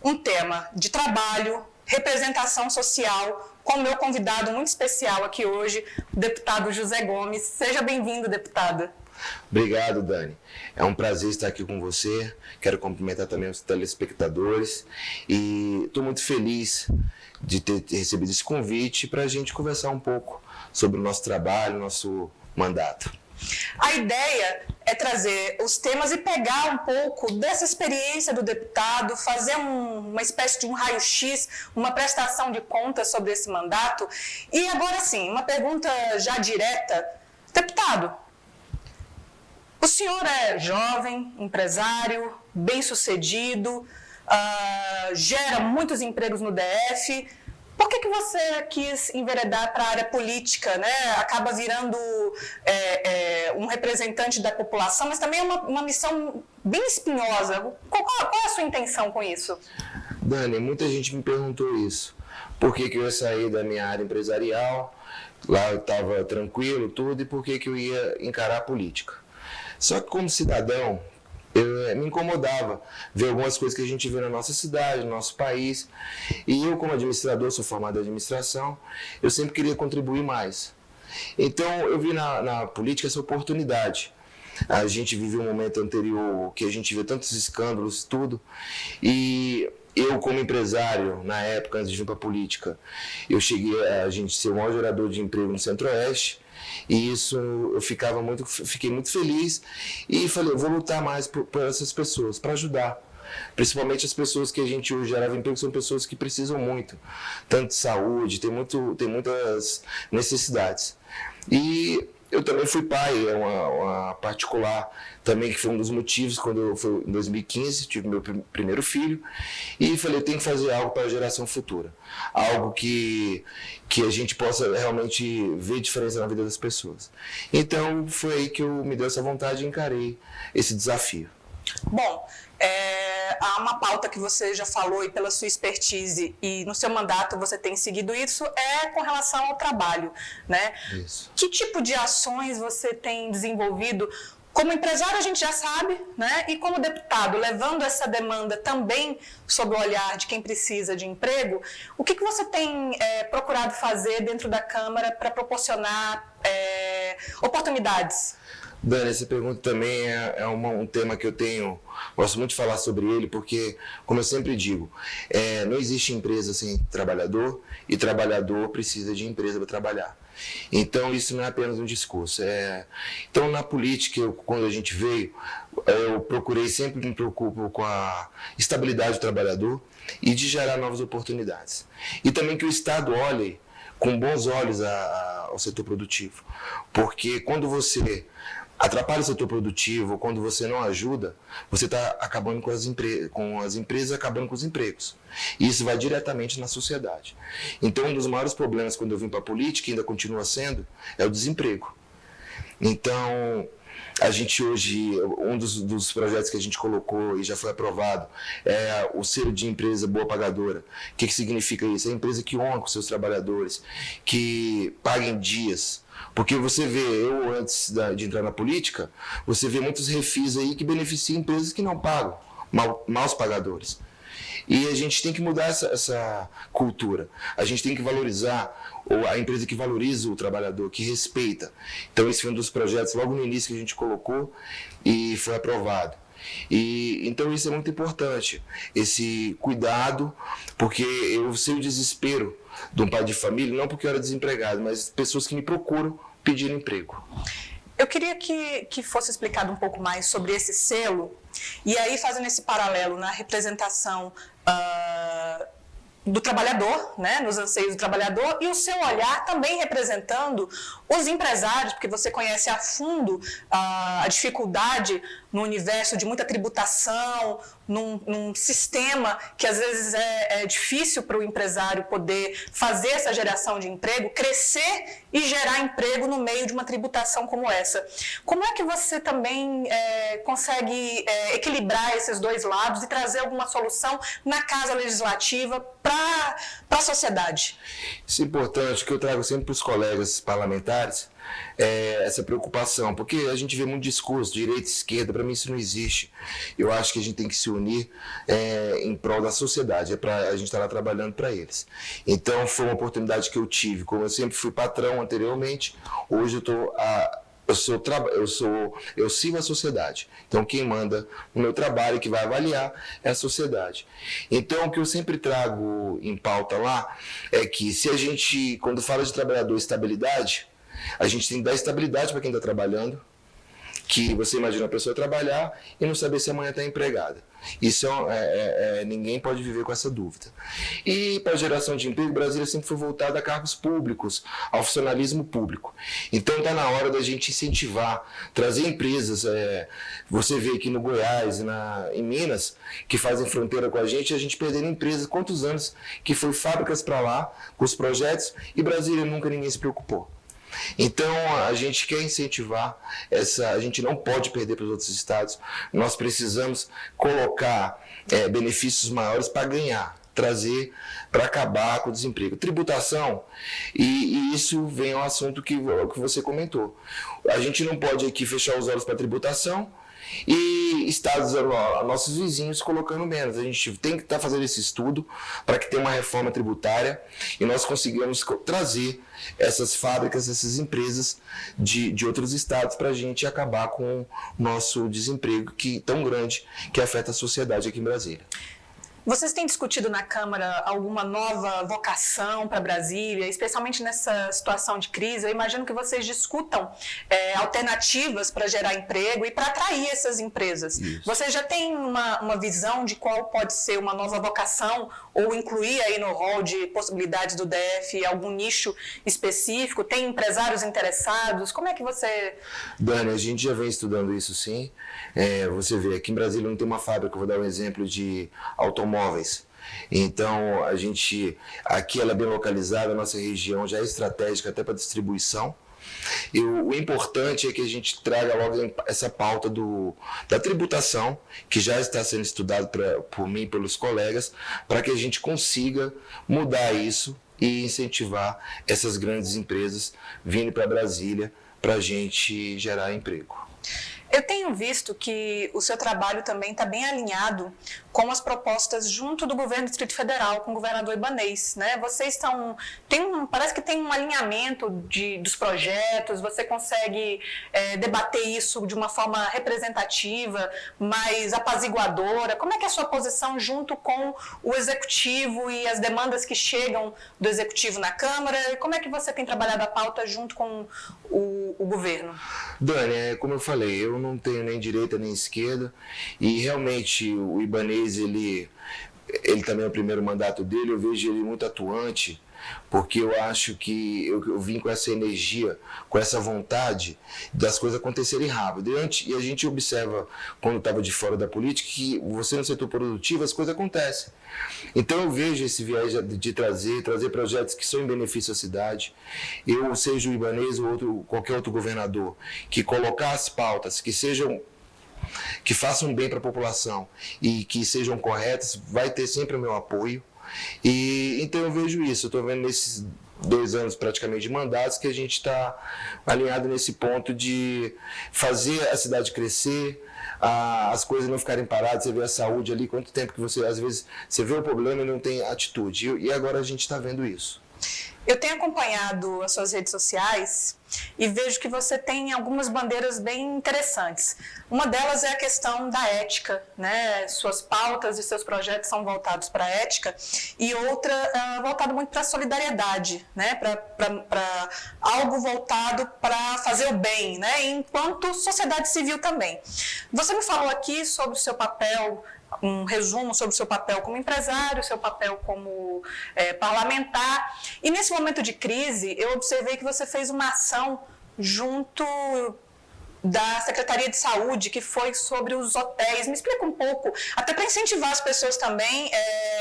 um tema de trabalho, representação social, com o meu convidado muito especial aqui hoje, o deputado José Gomes. Seja bem-vindo, deputado. Obrigado, Dani. É um prazer estar aqui com você. Quero cumprimentar também os telespectadores e estou muito feliz de ter recebido esse convite para a gente conversar um pouco sobre o nosso trabalho, nosso mandato. A ideia é trazer os temas e pegar um pouco dessa experiência do deputado, fazer uma espécie de um raio-x, uma prestação de contas sobre esse mandato. E agora sim, uma pergunta já direta. Deputado, o senhor é jovem, empresário, bem-sucedido, gera muitos empregos no DF. Por que você quis enveredar para a área política, né? Acaba virando um representante da população, mas também é uma missão bem espinhosa. Qual é a sua intenção com isso? Dani, muita gente me perguntou isso. Por que eu ia sair da minha área empresarial, lá eu estava tranquilo, tudo, e por que eu ia encarar a política? Só que como cidadão, me incomodava ver algumas coisas que a gente vê na nossa cidade, no nosso país. E eu, como administrador, sou formado em administração, eu sempre queria contribuir mais. Então, eu vi na política essa oportunidade. A gente viveu um momento anterior que a gente vê tantos escândalos e tudo. E eu, como empresário, na época, antes de vir para a política, eu cheguei a gente ser o maior gerador de emprego no Centro-Oeste. E isso eu fiquei muito feliz e falei, eu vou lutar mais por essas pessoas, para ajudar. Principalmente as pessoas que a gente hoje gerava emprego, são pessoas que precisam muito, tanto de saúde, tem muitas necessidades. E eu também fui pai, uma particular também, que foi um dos motivos, quando eu fui em 2015, tive meu primeiro filho, e falei, eu tenho que fazer algo para a geração futura, algo que a gente possa realmente ver diferença na vida das pessoas. Então, foi aí que eu me deu essa vontade e encarei esse desafio. Bom, há uma pauta que você já falou e pela sua expertise e no seu mandato você tem seguido isso, com relação ao trabalho, né? Isso. Que tipo de ações você tem desenvolvido? Como empresário a gente já sabe, né? E como deputado, levando essa demanda também sob o olhar de quem precisa de emprego, o que você tem procurado fazer dentro da Câmara para proporcionar oportunidades? Dani, essa pergunta também é um tema que gosto muito de falar sobre ele, porque, como eu sempre digo, não existe empresa sem trabalhador e trabalhador precisa de empresa para trabalhar. Então, isso não é apenas um discurso. Então, na política, quando a gente veio, eu sempre me preocupo com a estabilidade do trabalhador e de gerar novas oportunidades. E também que o Estado olhe com bons olhos ao setor produtivo, porque quando você atrapalha o setor produtivo, quando você não ajuda, você está acabando com as empresas, acabando com os empregos. E isso vai diretamente na sociedade. Então, um dos maiores problemas quando eu vim para a política, e ainda continua sendo, é o desemprego. Então, a gente hoje, um dos projetos que a gente colocou e já foi aprovado é o selo de empresa boa pagadora. O que significa isso? É a empresa que honra com seus trabalhadores, que paga em dias. Porque você vê, antes de entrar na política, você vê muitos refis aí que beneficiam empresas que não pagam, maus pagadores. E a gente tem que mudar essa cultura. A gente tem que valorizar a empresa que valoriza o trabalhador, que respeita. Então esse foi um dos projetos logo no início que a gente colocou e foi aprovado. Então isso é muito importante, esse cuidado, porque eu sei o desespero de um pai de família, não porque eu era desempregado, mas pessoas que me procuram pedindo emprego. Eu queria que fosse explicado um pouco mais sobre esse selo, e aí fazendo esse paralelo na representação do trabalhador, né, nos anseios do trabalhador, e o seu olhar também representando os empresários, porque você conhece a fundo a dificuldade no universo de muita tributação, num sistema que às vezes é difícil para o empresário poder fazer essa geração de emprego, crescer e gerar emprego no meio de uma tributação como essa. Como é que você também consegue equilibrar esses dois lados e trazer alguma solução na Casa Legislativa para a sociedade? Isso é importante, que eu trago sempre para os colegas parlamentares, essa preocupação, porque a gente vê muito discurso, direita e esquerda, para mim isso não existe. Eu acho que a gente tem que se unir em prol da sociedade, a gente estar lá trabalhando para eles. Então foi uma oportunidade que eu tive, como eu sempre fui patrão anteriormente, hoje eu sigo a sociedade. Então quem manda no meu trabalho, que vai avaliar, é a sociedade. Então o que eu sempre trago em pauta lá é que se a gente, quando fala de trabalhador, estabilidade, a gente tem que dar estabilidade para quem está trabalhando, que você imagina a pessoa trabalhar e não saber se amanhã está empregada. Isso ninguém pode viver com essa dúvida. E para a geração de emprego, Brasília sempre foi voltada a cargos públicos, ao funcionalismo público. Então está na hora da gente incentivar, trazer empresas. Você vê aqui no Goiás e em Minas, que fazem fronteira com a gente perdendo empresas. Quantos anos que foi fábricas para lá, com os projetos, e Brasília nunca ninguém se preocupou. Então a gente quer incentivar a gente não pode perder para os outros estados, nós precisamos colocar benefícios maiores para ganhar, trazer para acabar com o desemprego. Tributação, e isso vem ao assunto que você comentou. A gente não pode aqui fechar os olhos para a tributação e estados, nossos vizinhos, colocando menos. A gente tem que estar fazendo esse estudo para que tenha uma reforma tributária e nós consigamos trazer essas fábricas, essas empresas de outros estados para a gente acabar com o nosso desemprego tão grande que afeta a sociedade aqui em Brasília. Vocês têm discutido na Câmara alguma nova vocação para Brasília, especialmente nessa situação de crise? Eu imagino que vocês discutam alternativas para gerar emprego e para atrair essas empresas. Isso. Vocês já têm uma visão de qual pode ser uma nova vocação ou incluir aí no rol de possibilidades do DF algum nicho específico? Tem empresários interessados? Como é que você... Dani, a gente já vem estudando isso, sim. Você vê, aqui em Brasília não tem uma fábrica, vou dar um exemplo de automóveis. Então, aqui ela é bem localizada, a nossa região já é estratégica até para distribuição. E o importante é que a gente traga logo essa pauta da tributação, que já está sendo estudado por mim e pelos colegas, para que a gente consiga mudar isso e incentivar essas grandes empresas vindo para Brasília para a gente gerar emprego. Eu tenho visto que o seu trabalho também está bem alinhado com as propostas junto do governo do Distrito Federal, com o governador Ibanez, né? Vocês parece que tem um alinhamento dos projetos, você consegue debater isso de uma forma representativa, mais apaziguadora. Como é que é a sua posição junto com o Executivo e as demandas que chegam do Executivo na Câmara? E como é que você tem trabalhado a pauta junto com o governo? Dani, como eu falei, eu não tenho nem direita nem esquerda, e realmente o Ibanez, ele também é o primeiro mandato dele, eu vejo ele muito atuante, porque eu acho que eu vim com essa energia, com essa vontade das coisas acontecerem rápido. E a gente observa, quando estava de fora da política, que você no setor produtivo as coisas acontecem. Então eu vejo esse viés de trazer projetos que são em benefício à cidade. Eu, seja o Ibanez ou qualquer outro governador, que colocar as pautas, que façam bem para a população e que sejam corretas, vai ter sempre o meu apoio. E então eu vejo isso, eu estou vendo nesses 2 anos praticamente de mandatos que a gente está alinhado nesse ponto de fazer a cidade crescer, as coisas não ficarem paradas. Você vê a saúde ali, quanto tempo que você, às vezes, você vê o problema e não tem atitude, e agora a gente está vendo isso. Eu tenho acompanhado as suas redes sociais e vejo que você tem algumas bandeiras bem interessantes. Uma delas é a questão da ética, né? Suas pautas e seus projetos são voltados para a ética, e outra voltada muito para a solidariedade, né? Para algo voltado para fazer o bem, né? Enquanto sociedade civil também. Você me falou aqui sobre o seu papel um resumo sobre o seu papel como empresário, seu papel como parlamentar. E nesse momento de crise, eu observei que você fez uma ação junto da Secretaria de Saúde, que foi sobre os hotéis. Me explica um pouco, até para incentivar as pessoas também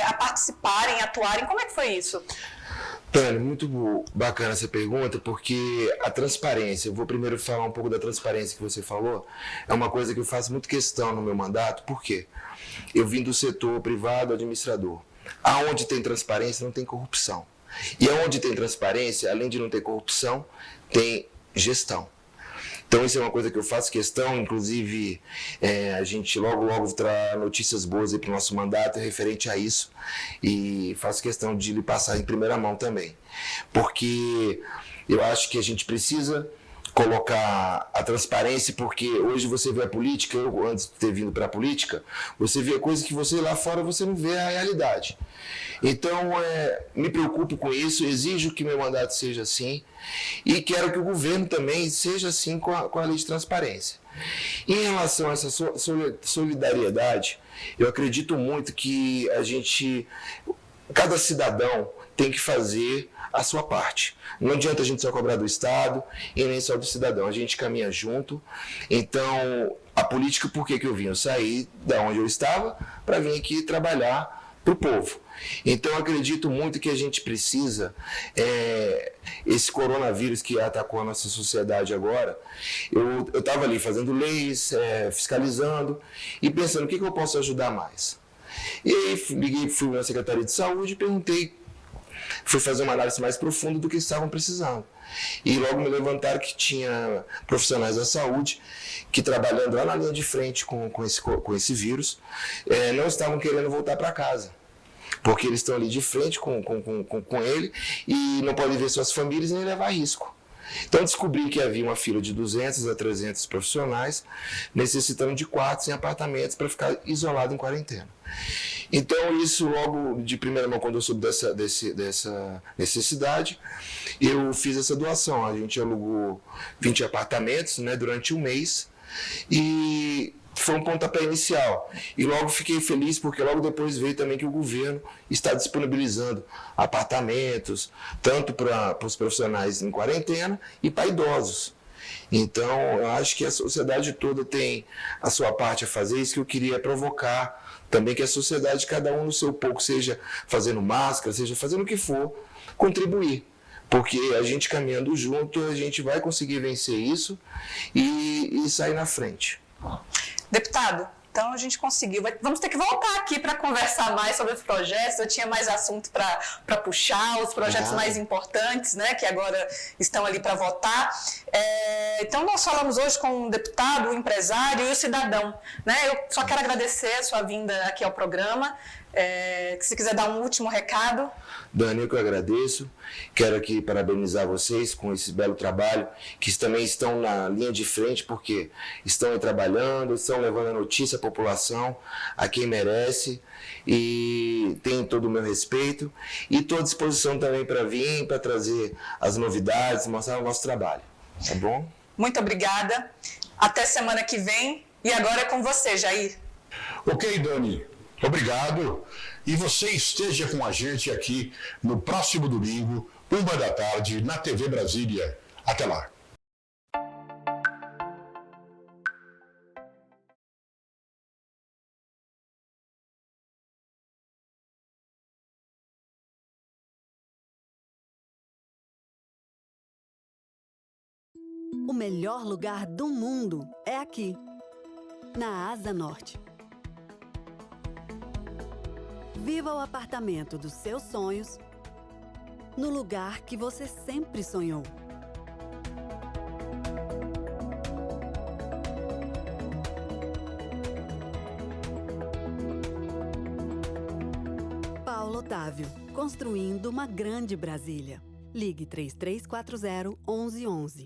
a participarem, a atuarem. Como é que foi isso? Tânia, muito bacana essa pergunta, porque a transparência, eu vou primeiro falar um pouco da transparência que você falou, é uma coisa que eu faço muito questão no meu mandato. Por quê? Eu vim do setor privado administrador. Aonde tem transparência, não tem corrupção. E aonde tem transparência, além de não ter corrupção, tem gestão. Então isso é uma coisa que eu faço questão, inclusive a gente logo traz notícias boas para o nosso mandato referente a isso, e faço questão de lhe passar em primeira mão também, porque eu acho que a gente precisa colocar a transparência, porque hoje você vê a política, eu antes de ter vindo para a política, você vê coisas que você lá fora você não vê a realidade. Então, me preocupo com isso, exijo que meu mandato seja assim e quero que o governo também seja assim com a lei de transparência. Em relação a essa solidariedade, eu acredito muito que cada cidadão tem que fazer a sua parte. Não adianta a gente só cobrar do Estado e nem só do cidadão. A gente caminha junto. Então, a política, por que eu vim? Eu saí da onde eu estava para vir aqui trabalhar para o povo. Então, eu acredito muito que a gente precisa, esse coronavírus que atacou a nossa sociedade agora, eu estava ali fazendo leis, fiscalizando e pensando o que eu posso ajudar mais. E aí, fui na Secretaria de Saúde e perguntei, fui fazer uma análise mais profunda do que estavam precisando. E logo me levantaram que tinha profissionais da saúde que, trabalhando lá na linha de frente com esse vírus, não estavam querendo voltar para casa, porque eles estão ali de frente com ele e não podem ver suas famílias nem levar risco. Então descobri que havia uma fila de 200 a 300 profissionais necessitando de quartos em apartamentos para ficar isolado em quarentena. Então isso logo de primeira mão, quando eu soube dessa necessidade, eu fiz essa doação. A gente alugou 20 apartamentos, né, durante um mês e foi um pontapé inicial. E logo fiquei feliz porque logo depois veio também que o governo está disponibilizando apartamentos, tanto para os profissionais em quarentena e para idosos. Então, eu acho que a sociedade toda tem a sua parte a fazer. Isso que eu queria provocar também, que a sociedade, cada um no seu pouco, seja fazendo máscara, seja fazendo o que for, contribuir. Porque a gente caminhando junto, a gente vai conseguir vencer isso e sair na frente. Deputado, então a gente conseguiu. Vamos ter que voltar aqui para conversar mais sobre os projetos. Eu tinha mais assunto para puxar, os projetos mais importantes, né, que agora estão ali para votar. Então nós falamos hoje com o deputado, o empresário e o cidadão, né? Eu só quero agradecer a sua vinda aqui ao programa. Se quiser dar um último recado. Dani, eu que agradeço. Quero aqui parabenizar vocês com esse belo trabalho, que também estão na linha de frente, porque estão aí trabalhando, estão levando a notícia à população, a quem merece, e tem todo o meu respeito. E estou à disposição também para vir, para trazer as novidades, mostrar o nosso trabalho. Tá bom? Muito obrigada. Até semana que vem. E agora é com você, Jair. Ok, Dani. Obrigado. E você esteja com a gente aqui no próximo domingo, 13h, na TV Brasília. Até lá. O melhor lugar do mundo é aqui, na Asa Norte. Viva o apartamento dos seus sonhos, no lugar que você sempre sonhou. Paulo Otávio, construindo uma grande Brasília. Ligue 3340-1111.